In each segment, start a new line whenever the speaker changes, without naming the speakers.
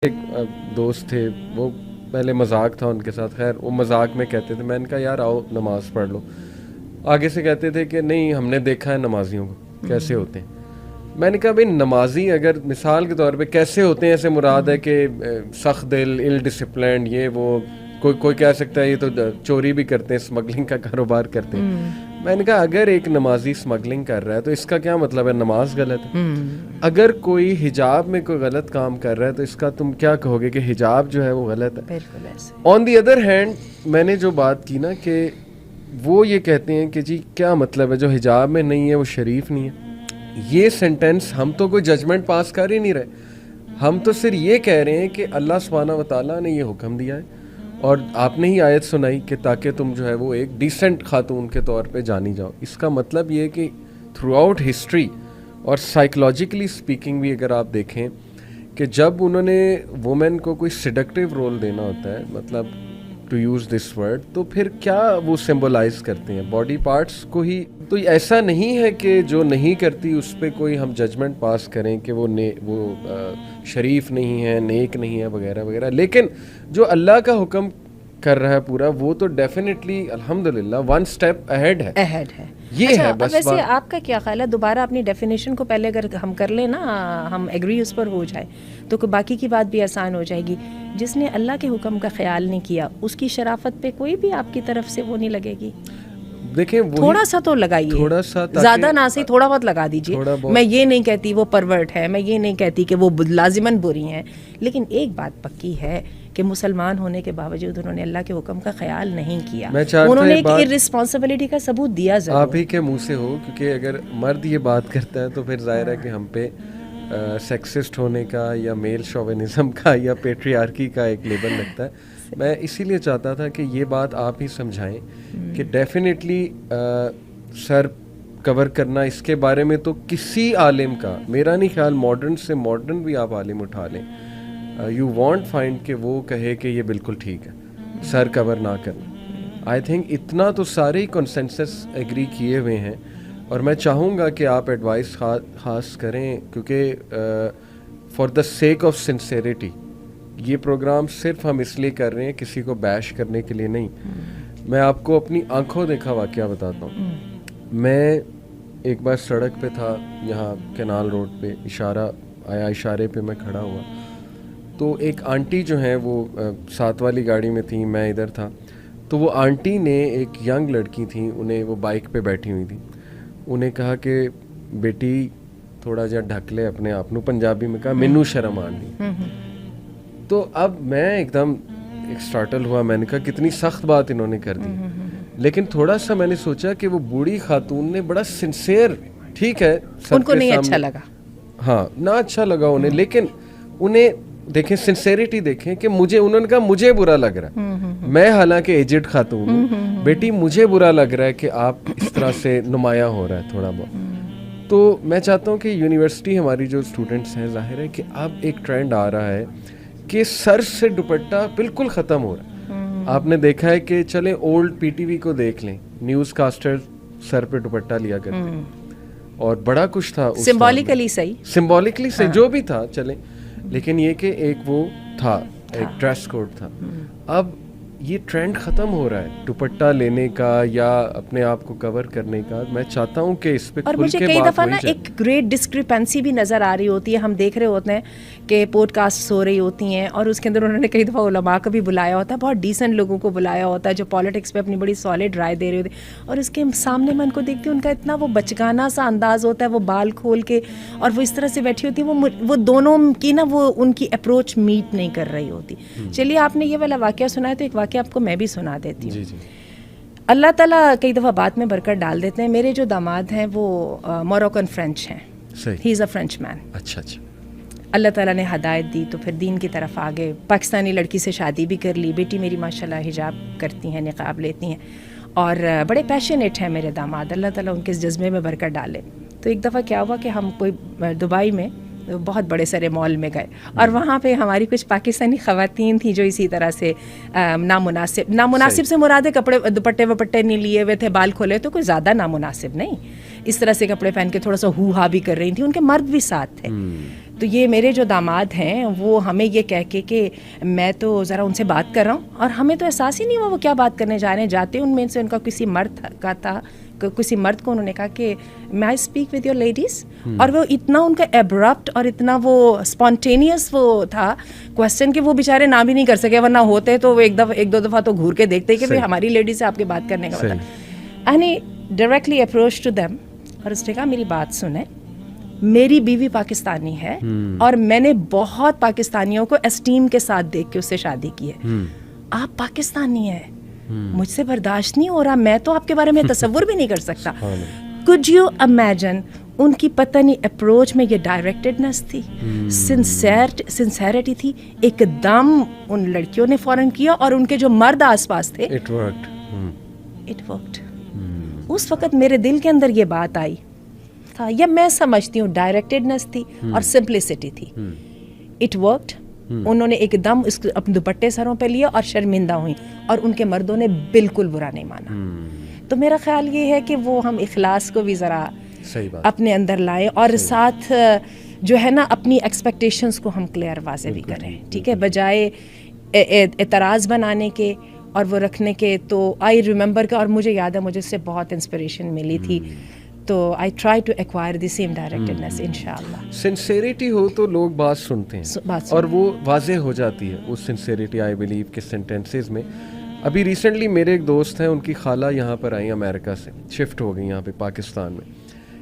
ایک دوست تھے, وہ پہلے مذاق تھا ان کے ساتھ, خیر وہ مذاق میں کہتے تھے, میں نے کہا یار آؤ نماز پڑھ لو. آگے سے کہتے تھے کہ نہیں ہم نے دیکھا ہے نمازیوں کو کیسے ہوتے ہیں. میں نے کہا بھائی نمازی اگر مثال کے طور پہ کیسے ہوتے ہیں, ایسے مراد ہے کہ سخت دل, ال ڈسپلنڈ, یہ وہ, کوئی کہہ سکتا ہے یہ تو چوری بھی کرتے ہیں, اسمگلنگ کا کاروبار کرتے ہیں. میں نے کہا اگر ایک نمازی اسمگلنگ کر رہا ہے تو اس کا کیا مطلب ہے نماز غلط ہے؟ اگر کوئی حجاب میں کوئی غلط کام کر رہا ہے تو اس کا تم کیا کہو گے کہ حجاب جو ہے وہ غلط ہے؟ آن دی ادر ہینڈ میں نے جو بات کی نا کہ وہ یہ کہتے ہیں کہ جی کیا مطلب ہے جو حجاب میں نہیں ہے وہ شریف نہیں ہے. یہ سینٹینس ہم تو کوئی ججمنٹ پاس کر ہی نہیں رہے, ہم تو صرف یہ کہہ رہے ہیں کہ اللہ سبحانہ و تعالیٰ نے یہ حکم دیا ہے اور آپ نے ہی آیت سنائی کہ تاکہ تم جو ہے وہ ایک ڈیسنٹ خاتون کے طور پہ جانی جاؤ. اس کا مطلب یہ کہ تھرو آؤٹ ہسٹری اور سائیکلوجیکلی اسپیکنگ بھی اگر آپ دیکھیں کہ جب انہوں نے وومن کو کوئی سیڈکٹیو رول دینا ہوتا ہے, مطلب ٹو یوز دس ورڈ, تو پھر کیا وہ سمبلائز کرتے ہیں باڈی پارٹس کو ہی. تو ایسا نہیں ہے کہ جو نہیں کرتی اس پہ کوئی ہم ججمنٹ پاس کریں کہ وہ شریف نہیں ہے, نیک نہیں ہے وغیرہ وغیرہ. لیکن جو اللہ کا حکم کر رہا ہے پورا, وہ تو ڈیفینیٹلی الحمدللہ ون سٹیپ اہیڈ ہے. یہ ہے بس.
ویسے آپ کا کیا خیال ہے, دوبارہ اپنی ڈیفینیشن کو پہلے اگر ہم کر لیں نا, ہم ایگری اس پر ہو جائے تو باقی کی بات بھی آسان ہو جائے گی. جس نے اللہ کے حکم کا خیال نہیں کیا اس کی شرافت پہ کوئی بھی آپ کی طرف سے وہ نہیں لگے گی.
دیکھیں
تھوڑا سا تو لگائیے,
تھوڑا سا,
زیادہ نہ صحیح تھوڑا بہت لگا دیجیے. میں یہ نہیں کہتی وہ پرورٹ ہے, میں یہ نہیں کہتی کہ وہ لازماً بری ہیں, لیکن ایک بات پکی ہے کہ مسلمان ہونے کے باوجود انہوں نے اللہ کے حکم کا خیال نہیں کیا. انہوں نے ایک ارسپانسبلٹی کا ثبوت دیا ضرور.
آپ ہی کے منہ سے ہو, کیونکہ اگر مرد یہ بات کرتا ہے تو پھر ظاہر ہے کہ ہم پہ سیکسسٹ ہونے کا یا میل شوونزم کا یا پیٹریارکی کا ایک لیبل لگتا ہے. میں اسی لیے چاہتا تھا کہ یہ بات آپ ہی سمجھائیں کہ ڈیفینیٹلی سر کور کرنا اس کے بارے میں تو کسی عالم کا, میرا نہیں خیال, ماڈرن سے ماڈرن بھی آپ عالم اٹھا لیں, یو وانٹ فائنڈ کہ وہ کہے کہ یہ بالکل ٹھیک ہے سر کور نہ کرنا. آئی تھنک اتنا تو سارے ہی کنسنسس ایگری کیے ہوئے ہیں, اور میں چاہوں گا کہ آپ ایڈوائس خاص کریں, کیونکہ for the sake of sincerity یہ پروگرام صرف ہم اس لیے کر رہے ہیں, کسی کو بیش کرنے کے لیے نہیں. میں آپ کو اپنی آنکھوں دیکھا واقعہ بتاتا ہوں. میں ایک بار سڑک پہ تھا یہاں کینال روڈ پہ, اشارہ آیا, اشارے پہ میں کھڑا ہوا تو ایک آنٹی جو ہیں وہ 7 والی گاڑی میں تھیں, میں ادھر تھا, تو وہ آنٹی نے ایک ینگ لڑکی تھیں, انہیں وہ بائک پہ بیٹھی ہوئی تھیں, انہیں کہا کہ بیٹی تھوڑا جہا ڈھک لے اپنے آپ نو, پنجابی میں کہا مینوں شرم آنی. تو اب میں ایک دم اسٹارٹل ہوا, میں نے کہا کتنی سخت بات انہوں نے کر دی. لیکن تھوڑا سا میں نے سوچا کہ وہ بوڑھی خاتون نے بڑا سنسیئر, ٹھیک ہے
ان کو نہیں اچھا لگا,
ہاں نہ اچھا لگا انہیں, لیکن انہیں دیکھیں سنسیریٹی دیکھیں کہ مجھے, انہوں نے کہا مجھے برا لگ رہا ہے, میں حالانکہ ایجڈ خاتون ہوں, بیٹی مجھے برا لگ رہا ہے کہ آپ اس طرح سے نمایاں ہو رہا ہے تھوڑا بہت. تو میں چاہتا ہوں کہ یونیورسٹی ہماری جو اسٹوڈنٹس ہیں, ظاہر ہے کہ اب ایک ٹرینڈ آ رہا ہے کہ سر سے دوپٹہ بالکل ختم ہو رہا ہے. آپ نے دیکھا ہے کہ چلیں اولڈ پی ٹی وی کو دیکھ لیں, نیوز کاسٹر سر پہ دوپٹہ لیا کرتے اور بڑا کچھ تھا,
سمبولکلی
صحیح جو بھی تھا چلیں, لیکن یہ کہ ایک وہ تھا, ایک ڈریس کوڈ تھا. اب یہ ٹرینڈ ختم ہو رہا ہے دوپٹہ لینے کا یا اپنے آپ کو کور کرنے کا. میں چاہتا ہوں کہ اس پہ
اور مجھے کئی دفعہ نا ایک گریٹ ڈسکریپنسی بھی نظر آ رہی ہوتی ہے. ہم دیکھ رہے ہوتے ہیں کہ پوڈ کاسٹ ہو رہی ہوتی ہیں اور اس کے اندر انہوں نے کئی دفعہ علماء کو بھی بلایا ہوتا ہے, بہت ڈیسنٹ لوگوں کو بلایا ہوتا ہے جو پالیٹکس پہ اپنی بڑی سالڈ رائے دے رہے ہوتے ہیں, اور اس کے سامنے میں ان کو دیکھتی ہوں ان کا اتنا وہ بچگانہ سا انداز ہوتا ہے, وہ بال کھول کے اور وہ اس طرح سے بیٹھی ہوتی ہیں, وہ دونوں کی نا وہ ان کی اپروچ میٹ نہیں کر رہی ہوتی. چلیے آپ نے یہ والا واقعہ سنا ہے تو ایک واقعہ آپ کو میں بھی سنا دیتی ہوں. اللہ تعالیٰ کئی دفعہ بات میں برکت ڈال دیتے ہیں. میرے جو داماد ہیں وہ موروکن فرینچ ہیں, ہی از اے فرینچ مین.
اچھا.
اللہ تعالیٰ نے ہدایت دی تو پھر دین کی طرف آگے, پاکستانی لڑکی سے شادی بھی کر لی. بیٹی میری ماشاءاللہ حجاب کرتی ہیں, نقاب لیتی ہیں, اور بڑے پیشنیٹ ہیں میرے داماد. اللہ تعالیٰ ان کے اس جذبے میں برکت ڈالے. تو ایک دفعہ کیا ہوا کہ ہم کوئی دبئی میں بہت بڑے سارے مال میں گئے, اور وہاں پہ ہماری کچھ پاکستانی خواتین تھیں جو اسی طرح سے نامناسب سے مراد ہے کپڑے دوپٹے وپٹے نہیں لیے ہوئے تھے, بال کھولے, تو کوئی زیادہ نامناسب نہیں, اس طرح سے کپڑے پہن کے تھوڑا سا ہو ہا بھی کر رہی تھیں. ان کے مرد بھی ساتھ تھے. تو یہ میرے جو داماد ہیں وہ ہمیں یہ کہہ کے کہ میں تو ذرا ان سے بات کر رہا ہوں، اور ہمیں تو احساس ہی نہیں ہوا وہ کیا بات کرنے جا رہے ہیں. جاتے ان میں سے ان کا کسی مرد کا تھا، کسی مرد کو انہوں نے کہا کہ میں I speak with your ladies, اور وہ اتنا ان کا ایبرپٹ اور اتنا وہ اسپونٹینیس وہ تھا کوشچن کہ وہ بیچارے نہ بھی نہیں کر سکے، ورنہ ہوتے تو وہ ایک دو دفعہ تو گھور کے دیکھتے کہ بھائی ہماری لیڈیز سے آپ کی بات کرنے کا مطلب. And he directly approach to them, اور اس نے کہا میری بات سنیں، میری بیوی پاکستانی ہے اور میں نے بہت پاکستانیوں کو اسٹیم کے ساتھ دیکھ کے اس سے شادی کی ہے، آپ پاکستانی ہیں، مجھ سے برداشت نہیں ہو رہا، میں تو آپ کے بارے میں تصور بھی نہیں کر سکتا. could you imagine ان کی پتہ نہیں اپروچ میں یہ ڈائریکٹڈنس تھی، سنسیریٹی تھی، ایک دم ان لڑکیوں نے فوراً کیا، اور ان کے جو مرد آس پاس تھے
it worked.
اس وقت میرے دل کے اندر یہ بات آئی تھا، یا میں سمجھتی ہوں ڈائریکٹڈنس تھی اور سمپلسٹی تھی. It worked. انہوں نے ایک دم اس اپنے دوپٹے سروں پہ لیا اور شرمندہ ہوئیں، اور ان کے مردوں نے بالکل برا نہیں مانا. تو میرا خیال یہ ہے کہ وہ ہم اخلاص کو بھی ذرا اپنے اندر لائیں، اور ساتھ جو ہے نا اپنی ایکسپیکٹیشنز کو ہم کلیئر واضح بھی کریں، ٹھیک ہے، بجائے اعتراض بنانے کے اور وہ رکھنے کے. تو آئی ریممبر کہ، اور مجھے یاد ہے مجھے اس سے بہت انسپریشن ملی تھی، تو I try to acquire the same directedness. انشاءاللہ
سنسیریٹی ہو تو لوگ بات سنتے ہیں اور وہ واضح ہو جاتی ہے اس سنسیریٹی. آئی بلیو کہ سینٹینسز میں ابھی ریسنٹلی میرے ایک دوست ہیں، ان کی خالہ یہاں پر آئیں امریکہ سے، شفٹ ہو گئی یہاں پہ پاکستان میں.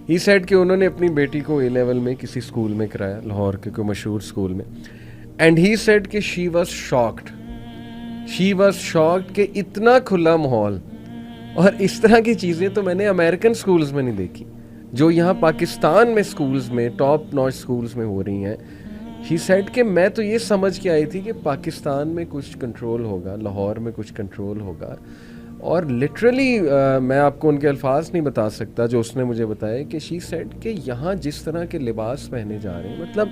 ہی سیڈ کہ انہوں نے اپنی بیٹی کو اے لیول میں کسی اسکول میں کرایا، لاہور کے کوئی مشہور اسکول میں. اینڈ ہی سیڈ کہ شی واز شاکڈ کہ اتنا کھلا ماحول اور اس طرح کی چیزیں تو میں نے امریکن اسکولز میں نہیں دیکھی جو یہاں پاکستان میں اسکولز میں ٹاپ نوچ اسکولز میں ہو رہی ہیں. ہی سیڈ کہ میں تو یہ سمجھ کے آئی تھی کہ پاکستان میں کچھ کنٹرول ہوگا، لاہور میں کچھ کنٹرول ہوگا، اور لٹرلی میں آپ کو ان کے الفاظ نہیں بتا سکتا جو اس نے مجھے بتایا کہ شی سیڈ کہ یہاں جس طرح کے لباس پہنے جا رہے ہیں، مطلب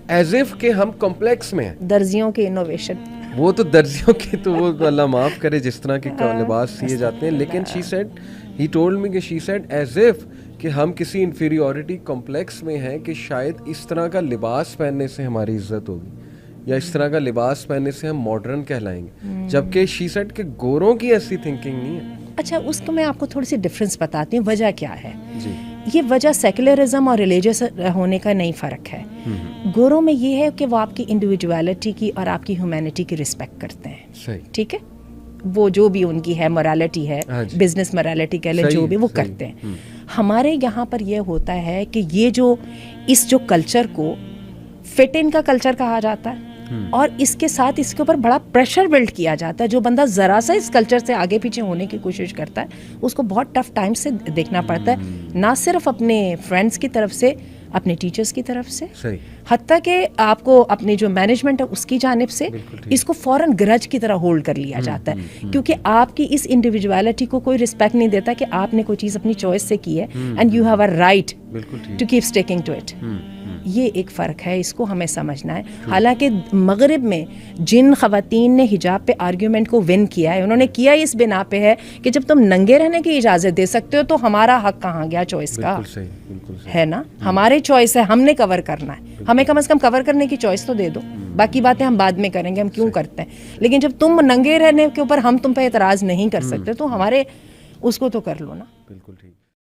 ایز اف کہ ہم کمپلیکس میں ہیں.
درزیوں کے انوویشن،
وہ تو درزیوں کے تو وہ اللہ معاف کرے جس طرح کے لباس سیے جاتے ہیں، لیکن she said he told me کہ شی سیڈ ایز اف کہ ہم کسی انفیریورٹی کمپلیکس میں ہیں کہ شاید اس طرح کا لباس پہننے سے ہماری عزت ہوگی یا اس طرح کا لباس پہننے سے ہم ماڈرن کہلائیں گے، جبکہ شی سیڈ کہ گوروں کی ایسی تھنکنگ نہیں ہے.
اچھا اس کو میں آپ کو تھوڑی سی ڈفرینس بتاتی ہوں، وجہ کیا ہے.
جی،
یہ وجہ سیکولرزم اور ریلیجیس ہونے کا نہیں فرق ہے. گوروں میں یہ ہے کہ وہ آپ کی انڈیویجویلٹی کی اور آپ کی ہیومینٹی کی رسپیکٹ کرتے ہیں.
صحیح،
ٹھیک ہے، وہ جو بھی ان کی ہے موریلٹی ہے، بزنس موریلٹی کہہ لیں، جو بھی وہ کرتے ہیں. ہمارے یہاں پر یہ ہوتا ہے کہ یہ جو اس جو کلچر کو فٹ ان کا کلچر کہا جاتا ہے، اور اس کے ساتھ اس کے اوپر بڑا پریشر بلڈ کیا جاتا ہے. جو بندہ ذرا سا اس کلچر سے آگے پیچھے ہونے کی کوشش کرتا ہے اس کو بہت ٹف ٹائم سے دیکھنا پڑتا ہے، نہ صرف اپنے فرینڈس کی طرف سے، اپنے ٹیچرز کی طرف سے، حتیٰ کہ آپ کو اپنی جو مینجمنٹ ہے اس کی جانب سے اس کو فوراً گرج کی طرح ہولڈ کر لیا جاتا ہے، کیونکہ آپ کی اس انڈیویجویلٹی کو کوئی رسپیکٹ نہیں دیتا کہ آپ نے کوئی چیز اپنی چوائس سے کی ہے، and you have a right to keep sticking to it. یہ ایک فرق ہے، اس کو ہمیں سمجھنا ہے. حالانکہ مغرب میں جن خواتین نے حجاب پہ آرگیومنٹ کو ون کیا ہے، انہوں نے کیا اس بنا پہ ہے کہ جب تم ننگے رہنے کی اجازت دے سکتے ہو تو ہمارا حق کہاں گیا چوائس کا؟ ہے نا، ہمارے چوائس ہے، ہم نے کور کرنا ہے، ہمیں کم از کم کور کرنے کی چوائس تو دے دو. باقی باتیں ہم بعد میں کریں گے، ہم کیوں کرتے ہیں. لیکن جب تم ننگے رہنے کے اوپر ہم تم پہ اعتراض نہیں کر سکتے تو ہمارے اس کو تو کر لو نا.
بالکل ٹھیک.